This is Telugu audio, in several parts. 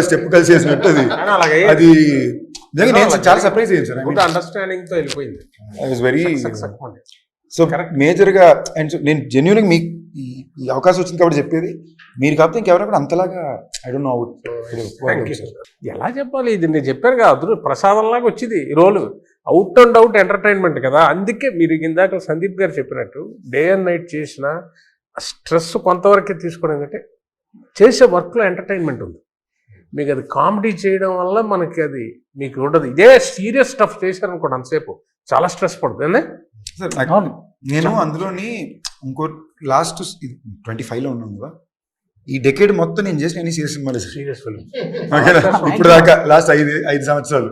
స్టెప్ కలిసి వేసినట్టు అది నిజంగా నేను చాలా సర్ప్రైజ్ అయ్యాను సార్. అండర్స్టాండింగ్ తో వెళ్ళిపోయింది. I was very so major గా. అండ్ నేను జెన్యూన్ మీకు ఈ అవకాశం వచ్చింది కాబట్టి చెప్పేది, మీరు కాకపోతే ఇంకెవరైనా కూడా అంతలాగా ఐ డోంట్ నో ఎలా చెప్పాలి, ఇది నేను చెప్పాను కదా, అదృ ప్రసాదంలాగా వచ్చింది ఈ రోలు. అవుట్ అండ్ అవుట్ ఎంటర్టైన్మెంట్ కదా. అందుకే మీరు ఇందాక సందీప్ గారు చెప్పినట్టు డే అండ్ నైట్ చేసిన స్ట్రెస్ కొంతవరకే తీసుకోవడం కంటే చేసే వర్క్లో ఎంటర్టైన్మెంట్ ఉంది. మీకు అది కామెడీ చేయడం వల్ల మనకి అది మీకు ఉండదు. ఇదే సీరియస్ స్టఫ్ చేశారనుకోండి అంతసేపు చాలా స్ట్రెస్ పడుతుంది. నేను అందులోని ఇంకో లాస్ట్ 25లో ఉన్నాను కదా, ఈ డెకేడ్ మొత్తం నేను చేసిన అన్ని సీరియస్ సినిమాలు. సీరియస్ ఫిల్మ్ ఇప్పుడు దాకా లాస్ట్ 5 సంవత్సరాలు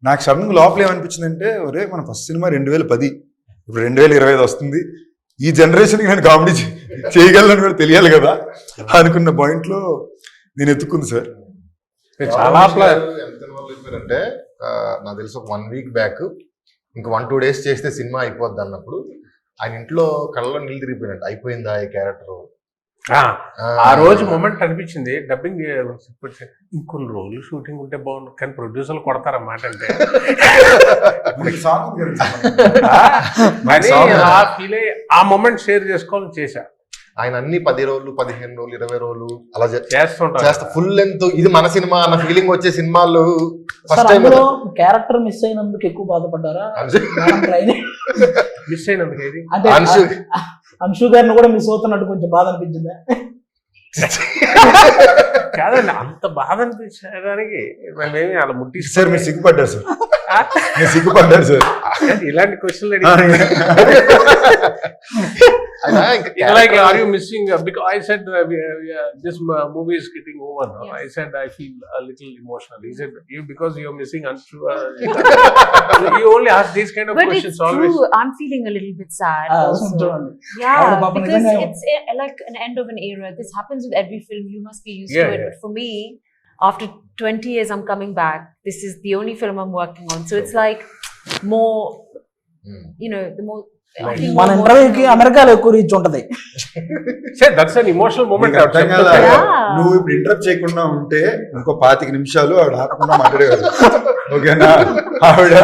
నాకు సడన్గా లోపల ఏమనిపించిందంటే, ఒరే మన ఫస్ట్ సినిమా 2010, ఇప్పుడు 2025 వస్తుంది, ఈ జనరేషన్కి నేను కామెడీ చేయగలను కూడా తెలియాలి కదా అనుకున్న పాయింట్లో నేను ఎత్తుకుంది సార్. చాలా అంటే నాకు తెలిసి ఒక 1 వీక్ బ్యాక్ ఇంకా 1-2 days చేస్తే సినిమా అయిపోద్ది అన్నప్పుడు ఆయన ఇంట్లో కళ్ళలో నీళ్ళు తిరిగిపోయినట్టు అయిపోయిందా ఈ క్యారెక్టర్. ఆ రోజు మూమెంట్ అనిపించింది. డబ్బింగ్ ఇంకొన్ని రోజులు షూటింగ్ ఉంటే బాగుండు, కానీ ప్రొడ్యూసర్లు కొడతారన్నమాట. అంటే ఆ ఫీల్ ఆ మూమెంట్ షేర్ చేసుకోవాలని చేశా. ఆయన అన్ని 10 రోజులు 15 రోజులు 20 రోజులు అలా చేస్తా ఫుల్ లెంత్ ఇది మన సినిమా అన్న ఫీలింగ్ వచ్చే సినిమాలు ఫస్ట్ టైం. క్యారెక్టర్ మిస్ అయినందుకు ఎక్కువ బాధపడ్డారా? మిస్ అయినందుకు ఏది అంటే అంశు గారిని కూడా మిస్ అవుతున్నట్టు కొంచెం బాధ అనిపించిందా? కాదండి, అంత బాధ అనిపించడానికి మేమేమి అలా ముట్టి సార్ మీరు సిగ్గుపడ్డారు సార్, మీరు సిగ్గుపడ్డారు సార్ ఇలాంటి క్వశ్చన్లు like are you missing because I said this movie is getting over now. Yes. I said I feel a little emotional. He said you because you're missing Anshu. You only ask these kind of but questions it's always. True. I'm feeling a little bit sad also. Yeah, because it's like an end of an era. This happens with every film. You must be used to it. But for me, after 20 years I'm coming back. This is the only film I'm working on. So it's like more you know, the more మన ఇంటర్వ్యూకి అమెరికాలో ఎక్కువ రీచ్ ఉంటది. That's an emotional moment. నువ్వు ఇప్పుడు ఇంటరప్ట్ చేయకుండా ఉంటే ఇంకో 25 నిమిషాలు ఆవిడ ఆపకుండా మాట్లాడేవారు. ఓకేనా? ఆవిడ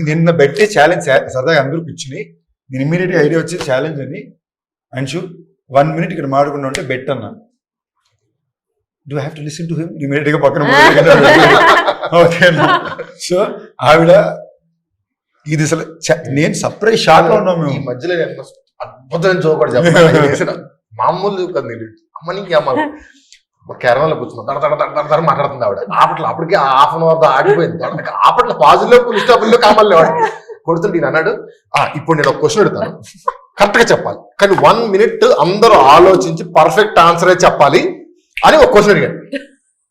నిన్న పెట్టే ఛాలెంజ్ సరదాగా అందరూ కూర్చుని నేను ఇమ్మీడియట్గా ఐడియా వచ్చి ఛాలెంజ్ అని, అంశు 1 minute ఇక్కడ మాడకుండా ఉంటే బెట్ అన్నా. Do have to listen to him ఇమ్మీడియట్గా పక్కన. ఓకేనా? సో ఆవిడ ఇది అసలు నేను సర్ప్రైజ్ షాక్ లో ఉన్నాము. ఈ మధ్యలో అద్భుతమైన జోక్ చెప్పాను. మామూలు అమ్మనికి అమ్మ కేరళలో కూర్చున్నాం మాట్లాడుతుంది ఆవిడ. అప్పటికి 1/2 hour ఆగిపోయింది. అప్పట్లో పాజిలో పులిస్టాపుల్లో కామల్ని వాడు కొడుతుంటే ఈయన అన్నాడు, ఇప్పుడు నేను ఒక క్వశ్చన్ అడుగుతాను, కరెక్ట్ గా చెప్పాలి, కానీ 1 minute అందరూ ఆలోచించి పర్ఫెక్ట్ ఆన్సరే చెప్పాలి అని ఒక క్వశ్చన్ అడిగాడు.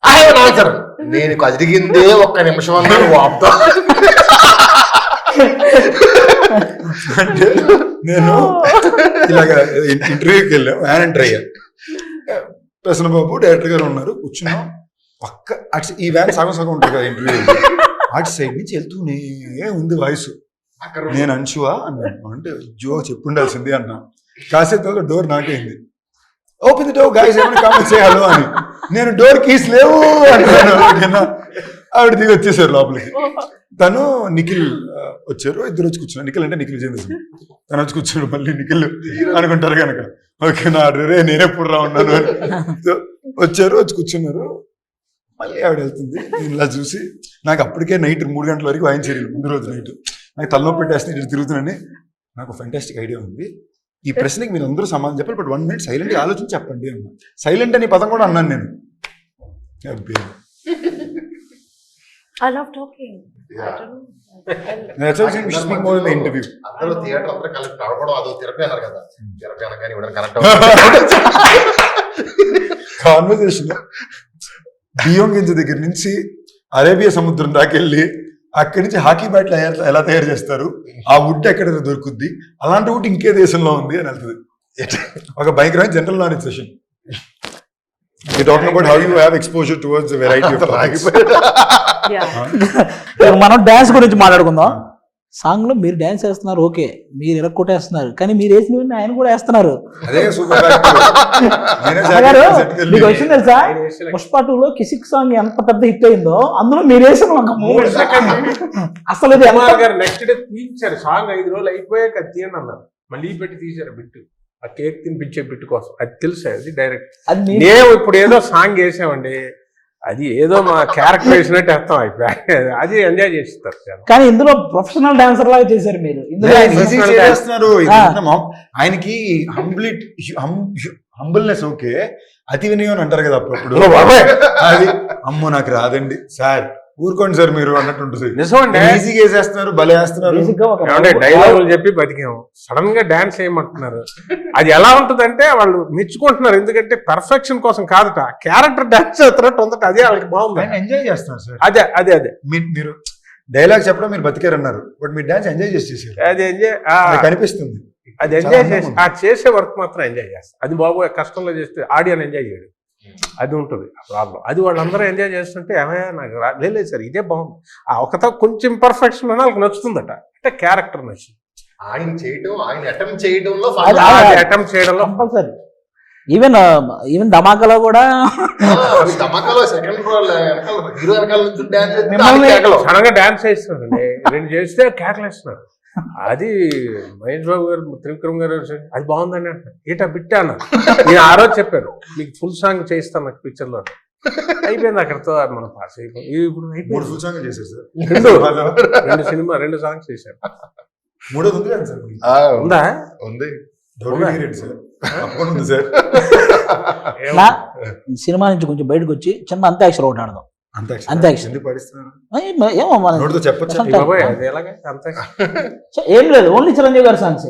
I have an answer. నేను అడిగిందే 1 నిమిషం అన్నాను. వాపుతా అంటే నేను ఇలాగ ఇంటర్వ్యూకి వెళ్ళాం, వ్యాన్ అయ్యా. ప్రసన్నబాబు డైరెక్టర్ గారు ఉన్నారు, కూర్చున్నాం పక్క. అటు ఈ వ్యాన్ సగం ఉంటుంది కదా ఇంటర్వ్యూ, అటు సైడ్ నుంచి వెళ్తూనే ఉంది వాయిస్. నేను అంశువా అన్నాను. అంటే జో చెప్పుండాల్సింది అన్నా. కాసేపు డోర్ నాకైంది. ఓపెన్ ది డోర్ గైస్, ఏమైనా కామెంట్ చేయాలో అని. నేను డోర్ కీస్ లేవు అంటాను. ఓకేనా? ఆవిడ దిగి వచ్చేసారు లోపలికి. తను నిఖిల్ వచ్చారు, ఇద్దరు వచ్చి కూర్చున్నారు. నిఖిల్ అంటే నిఖిల్ విజేంద్ర, తను వచ్చి కూర్చున్నాడు. మళ్ళీ నిఖిల్ అనుకుంటారు కనుక ఓకేనా, రే నేనెప్పుడు రా ఉన్నాను అని వచ్చారు, వచ్చి కూర్చున్నారు. మళ్ళీ ఆవిడ వెళ్తుంది. నేను ఇలా చూసి నాకు అప్పటికే నైట్ 3 గంటల వరకు వాయించారు. ముందు రోజు నైట్ నాకు తలనొప్పి పెట్టేస్తే ఇటు తిరుగుతున్నాను. నాకు ఫెంటాస్టిక్ ఐడియా ఉంది, ఈ ప్రశ్నకి మీరు అందరూ సమాధానం చెప్పాలి, బట్ 1 minute సైలెంట్గా ఆలోచించి చెప్పండి అన్నా. సైలెంట్ అని పదం కూడా అన్నాను నేను. I love talking. Yeah. I don't know. That's why we speak more in the interview. అందరూ థియేటర్ అందరూ కలిసి నడవడం అదో థెరపీ అన్నారు కదా. థెరపీ అనగానే ఇవ్వడం కనెక్ట్ కాన్వర్సేషన్ బియ్యం గింజ దగ్గర నుంచి అరేబియా సముద్రం దాకా వెళ్ళి అక్కడి నుంచి హాకీ బ్యాట్లు ఎలా తయారు చేస్తారు, ఆ వుడ్ ఎక్కడ దొరుకుద్ది, అలాంటి వుడ్ ఇంకే దేశంలో ఉంది అని వెళ్తుంది. ఒక భయంకరమైన general knowledge session. We're talking about how you have exposure towards a variety of topics. మనం డాన్స్ గురించి మాట్లాడుకుందాం. సాంగ్ లో మీరు డాన్స్ వేస్తున్నారు, ఓకే, మీరు ఇరక్కొట్టేస్తున్నారు, కానీ మీరు వేసినవన్నీ ఆయన కూడా వేస్తున్నారు. అదే సూపర్ అన్నగారు, మీకు వచ్చింది తెలుసా, ఆయన వేసిన పుష్ప 2లో కిసిక్ సాంగ్ ఎంత పెద్ద హిట్ అయిందో అందులో మీరు వేసిన ఒక 3 సెకండ్ అసలు ఇది ఎంత కుమార్ గారు నెక్స్ట్ డే తీయించారు సాంగ్, 5 రోజులు అయిపోయాక అది తీయండి అన్నారు, మళ్ళీ పెట్టి తీశారు బిట్టు, ఆ కేక్ తినిపించే బిట్టు కోసం. అది తెలుసా, అది డైరెక్ట్. అది మీ- మేము ఇప్పుడు ఏదో సాంగ్ వేసామండి, అది ఏదో మా క్యారెక్టర్ వేసినట్టు అర్థం అయిపోయి అది ఎంజాయ్ చేస్తారు జనం. కానీ ఇందులో ప్రొఫెషనల్ డాన్సర్ లాగా చేశారు మీరు ఇందులో. చేస్తున్నారు. ఆయనకి హంబుల్నెస్ ఓకే, అతి వినయం అని అంటారు కదా అప్పుడప్పుడు. అది అమ్మో నాకు రాదండి సార్, ఊరుకోండి సార్ మీరు అన్నట్టు ఉంటుంది. నిజమండి, ఈజీగా వేసేస్తున్నారు, భలే వేస్తున్నారు. బేసిక్ గా ఒక ఏమంటే డైలాగులు చెప్పి బతికాము, సడన్ గా డాన్స్ చేయమంటున్నారు. అది ఎలా ఉంటుందంటే వాళ్ళు మెచ్చుకుంటున్నారు, ఎందుకంటే పర్ఫెక్షన్ కోసం కాదట, క్యారెక్టర్ డాన్స్ చేస్తున్నట్టు ఉందట, అదే వాళ్ళకి బాగుంది. ఆయన ఎంజాయ్ చేస్తున్నారు సార్. అదే అదే అదే మీరు డైలాగ్ చెప్పడం మీరు బతికారన్నారు, బట్ మీరు డాన్స్ ఎంజాయ్ చేసేసారు, అది ఎంజాయ్ అది కనిపిస్తుంది. అది ఎంజాయ్ చేసి ఆ చేసే వర్క్ మాత్రం ఎంజాయ్ చేస్తారు. అది బాబు కష్టంలో చేస్తే ఆడియన్ ఎంజాయ్ చేయడు, అది ఉంటుంది ప్రాబ్లం. అది వాళ్ళందరూ ఎంజాయ్ చేస్తుంటే ఏమయ్యా నాకు లేదు సార్ ఇదే బాగుంది, ఆ ఒకతో కొంచెం ఇంపర్ఫెక్షన్ అని వాళ్ళకి నచ్చుతుందట, అంటే క్యారెక్టర్ నచ్చింది. ఆయన చేయడం, ఆయన అటెంప్ట్ చేయడంలో అటెంప్ట్ చేయడంలో కంపల్సరీ. ఈవెన్ ధమాకాలో కూడా ధమాకాలో సెకండ్ హీరో వెనకాల నుంచి మిమ్మల్ని- డాన్స్ సడన్ గా డాన్స్ చేస్తున్నారండి, 2 చేస్తే కేకలేస్తున్నారు. అది మహేష్ బాబు గారు, త్రివిక్రమ్ గారు అది బాగుందని అంటారు, ఏటా బిట్టా అన్న. నేను ఆ రోజు చెప్పాను మీకు ఫుల్ సాంగ్ చేయిస్తాను నాకు పిక్చర్ లో, అయిపోయింది అక్కడతో మనం పాస్ అయిపోయింది. ఇప్పుడు 3 అయిపోయింది, ఫుల్ సాంగ్ చేశారు సార్. 2 సాంగ్స్ చేశారు. మూడోది ఉంది కదా సార్, ఉందా? ఉంది. దొరికి సార్ తప్పకుండా ఉంది సార్. నా సినిమా నుంచి కొంచెం బయటకు వచ్చి చిన్న అంత్యాక్షరి ఒకటి ఆడదాం. అంత్యాక్షరి. ఎందుకు పాడిస్తున్నారు? ఏమో మన నోటితో చెప్పొచ్చా? ఈ బాబోయ్, అది ఎలాగే అంత ఏం లేదు, ఓన్లీ చిరంజీవి గారి సాంగ్స్.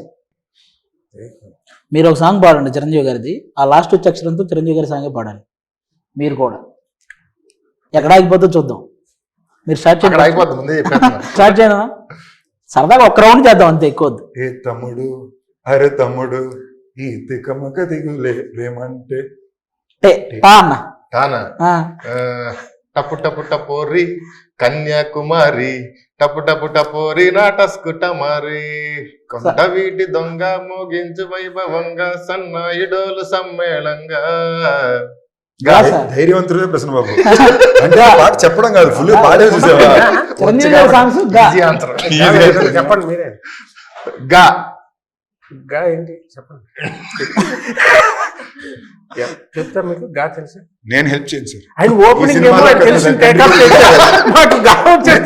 మీరు ఒక సాంగ్ పాడండి చిరంజీవి గారిది, ఆ లాస్ట్ వచ్చే అక్షరంతో చిరంజీవి గారి సాంగే పాడాలి. మీరు కూడా ఎక్కడ ఆగిపోతే చూద్దాం. మీరు స్టార్ట్ అక్కడ చేయండి. అయిపోద్ది, ముందే చెప్పేస్తున్నా. స్టార్ట్ చేయనా? సరదాగా ఒక్క రౌండ్ చేద్దాం అంతే, ఎక్కువ వద్దు. ఏ తమ్ముడు, అరే తమ్ముడు, ఈ తికమక దిగులే ప్రేమంటే పా అన్న. కానా ఆ, టపు టపు టపోరి కన్యాకుమారి, టపు టపు టపోరి నాటస్కుటమారి, కొండ వీటి దొంగ మోగించు వైభవంగా, సన్నాయిడోలు సమ్మేళంగా. గ్లాసా? ధైర్యవంతుడే ప్రశ్న బాబు. అంటే ఆ పాట చెప్పడం కాదు, ఫుల్ పాడే చూసావా? చిరంజీవి గారి సాంగ్స్ గా. Easy answer. చెప్పండి మీరే. గా గా ఏంటి చెప్పండి. చెప్తా మీకు గా తెలుసు. నేను హెల్ప్ చేయను సార్. ఆయన ఓపెనింగ్ ఈ ఏమో సినిమాలో తెలిసి కదా టేకప్ చేశారు, నాకు గా వచ్చేస్తే